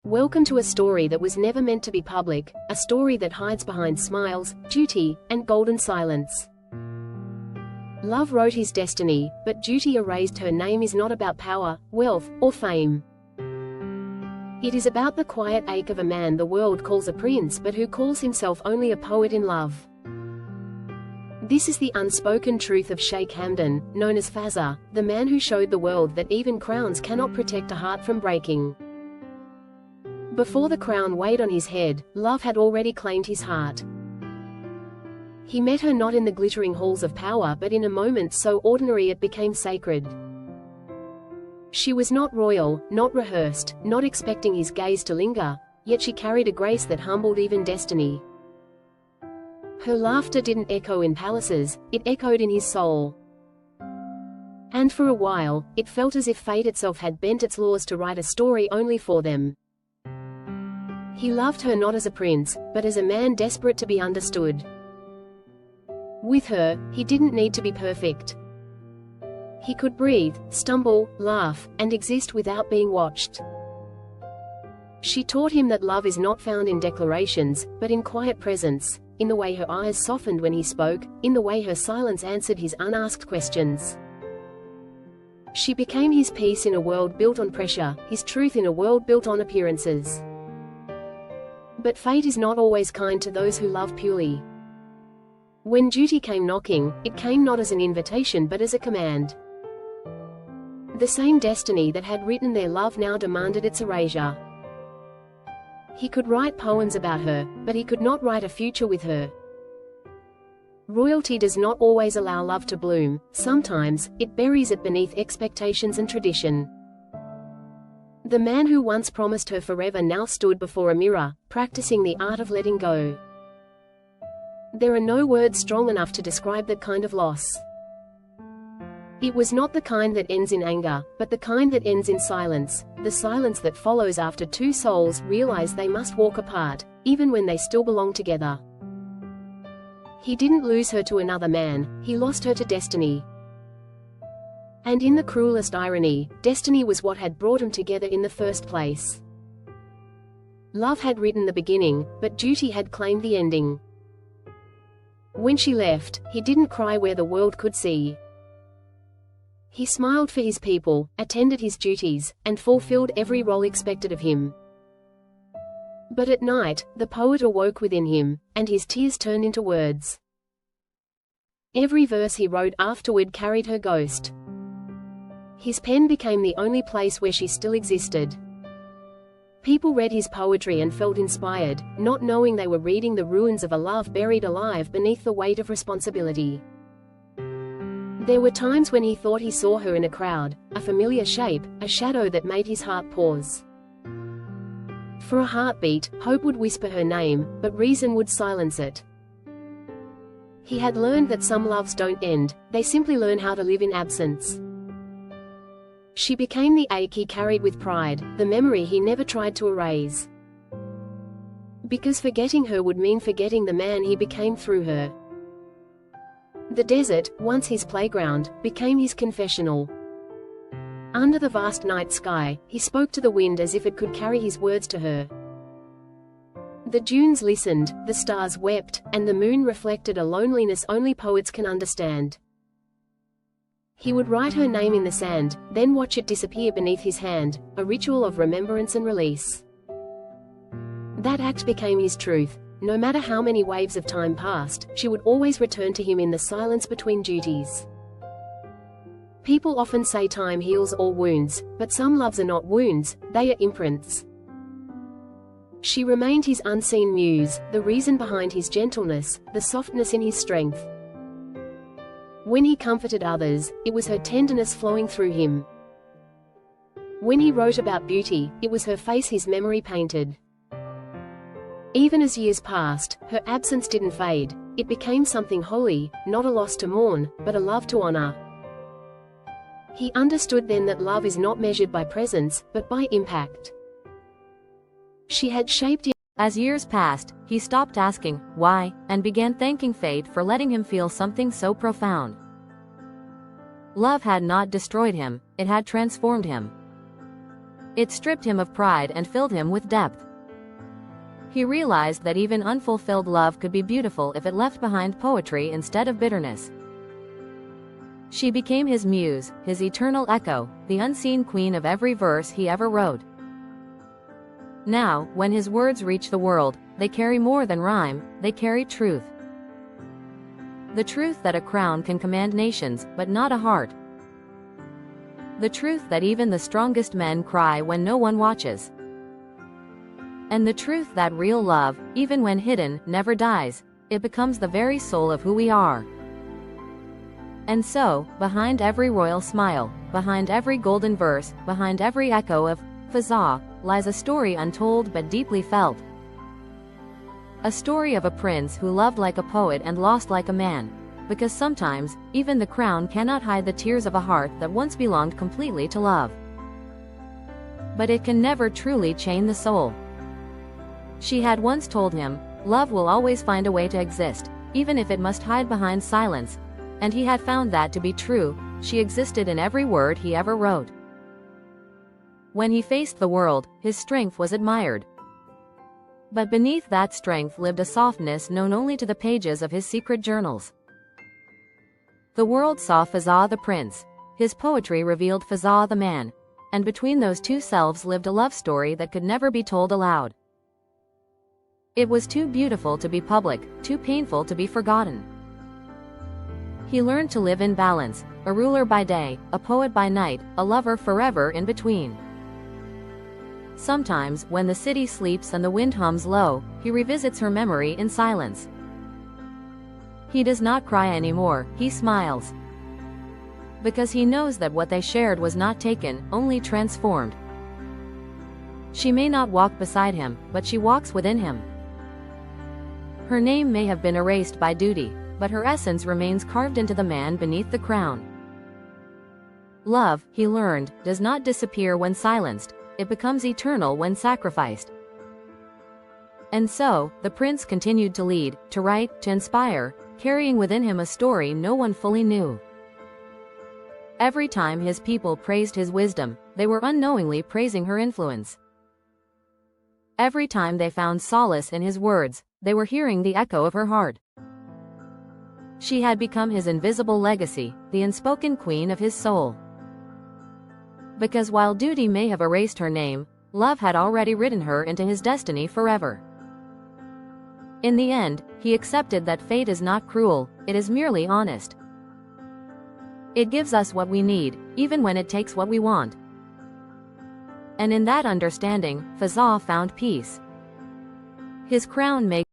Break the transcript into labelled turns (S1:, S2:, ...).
S1: Welcome to a story that was never meant to be public, a story that hides behind smiles, duty, and golden silence. Love wrote his destiny, but duty erased her name. Is not about power, wealth, or fame. It is about the quiet ache of a man the world calls a prince but who calls himself only a poet in love. This is the unspoken truth of Sheikh Hamdan, known as Fazza, the man who showed the world that even crowns cannot protect a heart from breaking. Before the crown weighed on his head, love had already claimed his heart. He met her not in the glittering halls of power but in a moment so ordinary it became sacred. She was not royal, not rehearsed, not expecting his gaze to linger, yet she carried a grace that humbled even destiny. Her laughter didn't echo in palaces, it echoed in his soul. And for a while, it felt as if fate itself had bent its laws to write a story only for them. He loved her not as a prince, but as a man desperate to be understood. With her, he didn't need to be perfect. He could breathe, stumble, laugh, and exist without being watched. She taught him that love is not found in declarations, but in quiet presence, in the way her eyes softened when he spoke, in the way her silence answered his unasked questions. She became his peace in a world built on pressure, his truth in a world built on appearances. But fate is not always kind to those who love purely. When duty came knocking, it came not as an invitation but as a command. The same destiny that had written their love now demanded its erasure. He could write poems about her, but he could not write a future with her. Royalty does not always allow love to bloom, sometimes, it buries it beneath expectations and tradition. The man who once promised her forever now stood before a mirror, practicing the art of letting go. There are no words strong enough to describe that kind of loss. It was not the kind that ends in anger, but the kind that ends in silence, the silence that follows after two souls realize they must walk apart, even when they still belong together. He didn't lose her to another man, he lost her to destiny. And in the cruelest irony, destiny was what had brought them together in the first place. Love had written the beginning, but duty had claimed the ending. When she left, he didn't cry where the world could see. He smiled for his people, attended his duties, and fulfilled every role expected of him. But at night, the poet awoke within him, and his tears turned into words. Every verse he wrote afterward carried her ghost. His pen became the only place where she still existed. People read his poetry and felt inspired, not knowing they were reading the ruins of a love buried alive beneath the weight of responsibility. There were times when he thought he saw her in a crowd, a familiar shape, a shadow that made his heart pause. For a heartbeat, hope would whisper her name, but reason would silence it. He had learned that some loves don't end, they simply learn how to live in absence. She became the ache he carried with pride, the memory he never tried to erase. Because forgetting her would mean forgetting the man he became through her. The desert, once his playground, became his confessional. Under the vast night sky, he spoke to the wind as if it could carry his words to her. The dunes listened, the stars wept, and the moon reflected a loneliness only poets can understand. He would write her name in the sand, then watch it disappear beneath his hand, a ritual of remembrance and release. That act became his truth. No matter how many waves of time passed, she would always return to him in the silence between duties. People often say time heals all wounds, but some loves are not wounds, they are imprints. She remained his unseen muse, the reason behind his gentleness, the softness in his strength. When he comforted others, it was her tenderness flowing through him. When he wrote about beauty, it was her face his memory painted. Even as years passed, her absence didn't fade, it became something holy, not a loss to mourn, but a love to honor. He understood then that love is not measured by presence, but by impact. She had shaped him.
S2: As years passed, he stopped asking, why, and began thanking fate for letting him feel something so profound. Love had not destroyed him, it had transformed him. It stripped him of pride and filled him with depth. He realized that even unfulfilled love could be beautiful if it left behind poetry instead of bitterness. She became his muse, his eternal echo, the unseen queen of every verse he ever wrote. Now, when his words reach the world, they carry more than rhyme, they carry truth. The truth that a crown can command nations, but not a heart. The truth that even the strongest men cry when no one watches. And the truth that real love, even when hidden, never dies. It becomes the very soul of who we are. And so, behind every royal smile, behind every golden verse, behind every echo of Fazza, lies a story untold but deeply felt. A story of a prince who loved like a poet and lost like a man. Because sometimes, even the crown cannot hide the tears of a heart that once belonged completely to love. But it can never truly chain the soul. She had once told him, love will always find a way to exist, even if it must hide behind silence. And he had found that to be true. She existed in every word he ever wrote. When he faced the world, his strength was admired. But beneath that strength lived a softness known only to the pages of his secret journals. The world saw Fazza the prince. His poetry revealed Fazza the man. And between those two selves lived a love story that could never be told aloud. It was too beautiful to be public, too painful to be forgotten. He learned to live in balance, a ruler by day, a poet by night, a lover forever in between. Sometimes, when the city sleeps and the wind hums low, he revisits her memory in silence. He does not cry anymore, he smiles. Because he knows that what they shared was not taken, only transformed. She may not walk beside him, but she walks within him. Her name may have been erased by duty, but her essence remains carved into the man beneath the crown. Love, he learned, does not disappear when silenced, it becomes eternal when sacrificed. And so, the prince continued to lead, to write, to inspire, carrying within him a story no one fully knew. Every time his people praised his wisdom, they were unknowingly praising her influence. Every time they found solace in his words, they were hearing the echo of her heart. She had become his invisible legacy, the unspoken queen of his soul. Because while duty may have erased her name, love had already written her into his destiny forever. In the end, he accepted that fate is not cruel, it is merely honest. It gives us what we need, even when it takes what we want. And in that understanding, Fazza found peace. His crown may